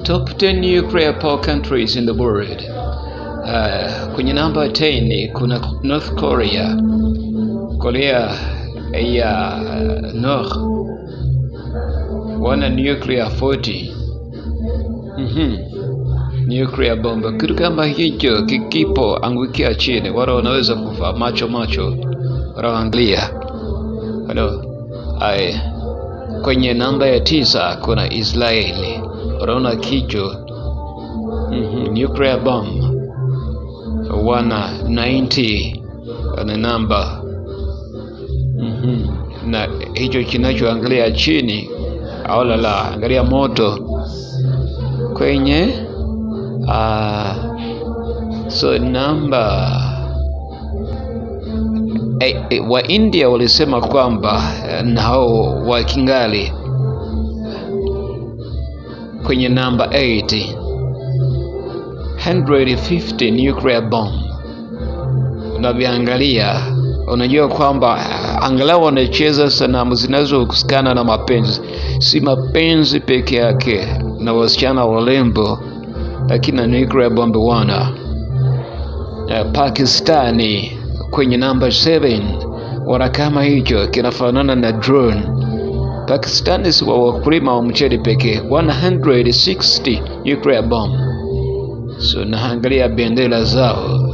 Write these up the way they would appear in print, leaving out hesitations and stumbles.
Top 10 nuclear power countries in the world. Kwenye namba 10 kuna North Korea, Korea ya North, wana nuclear 40. Nuclear bomba. Kitu kama hicho kikipo angukia chini, wala wanaweza kufa macho wanaangalia. Kwenye namba ya 9 kuna Israeli, wanaona kicho nuclear bomb, wana 90 wana namba. Na hicho kinachoangalia chini au la angalia moto kwenye so namba wa India walisema kwamba nao wa kingali kwenye namba 8 150 nuclear bomb. Unaviangalia unajua kwamba angalau wanacheza sanamu zinazohusikana na mapenzi, si mapenzi peke yake na wasichana walembo, lakini na nuclear bomb wana. Pakistani kwenye namba 7 wana kama hicho kinafanana na drone. Pakistani si wakulima wa mchele pekee, 160 nuclear bomb. So naangalia bendera zao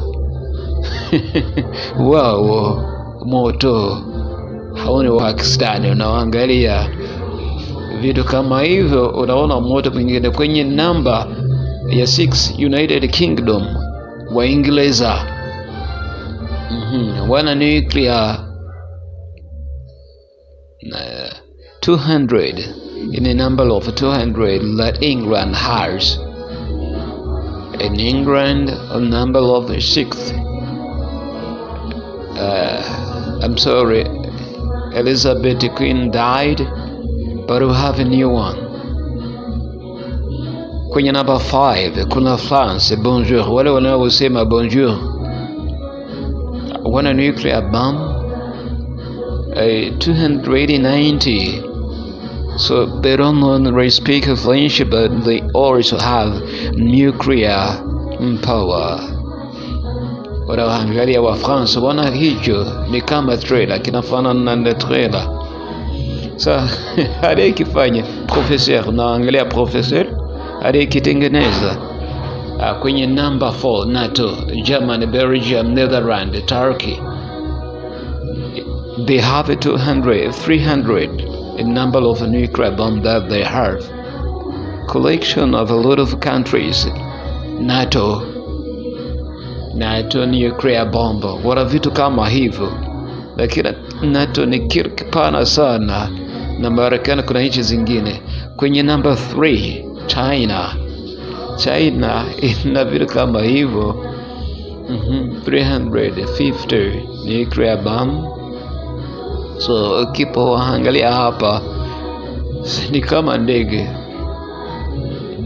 wow, moto haoni wa Pakistani. Unaangalia vitu kama hivyo, unaona moto mwingine. Kwenye namba ya 6 United Kingdom, Waingereza wana nuclear 200 in a number of 200 that England has. In England a number of 6. I'm sorry, Elizabeth Queen died, but we have a new one. Kwenye number 5 kuna France, bonjour, wale wanaosema bonjour, wana nuclear bomb 290. So they don't only speak French, but they also have nuclear power. Wanaangalia wa France wana hicho ni kama trailer, kinafanana na trailer. Sasa hadi kifanya professeur, naangalia professeur hadi kitengeneza. Kwenye number 4 NATO, Germany, Belgium, Netherlands, Turkey. They have 200, 300 in number of nuclear bomb that they have. Collection of a lot of countries. NATO nuclear bomb, wala vitu kama hivyo. Lakini NATO ni kipana sana, na Marekani kuna nchi zingine. Kwenye number 3 China ina vitu kama hivyo 350 nuclear bomb. So kipo angalia hapa ni kama ndege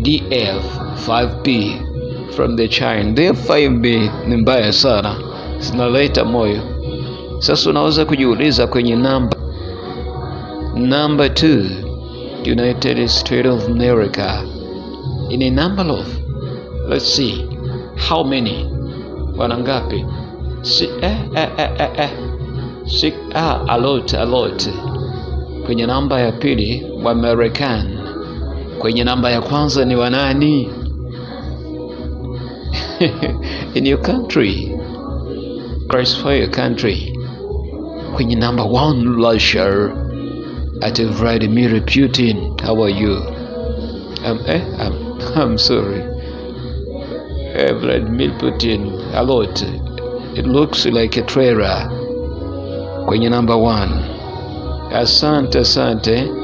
DF-5B from the China. DF-5B ni mbaya sana, zinaleta moyo. Sasa unaweza kujiuliza kwenye number 2 United States of America in a number of, let's see how many, wanangapi? A lot. Kwenye namba ya pili wa Marekani. Kwenye namba ya kwanza ni wanani? In your country, classify your country. Kwenye number 1 Russia at Vladimir Putin. How are you? I'm sorry. Vladimir Putin, a lot. It looks like a trailer. Kwenye number 1. Asante.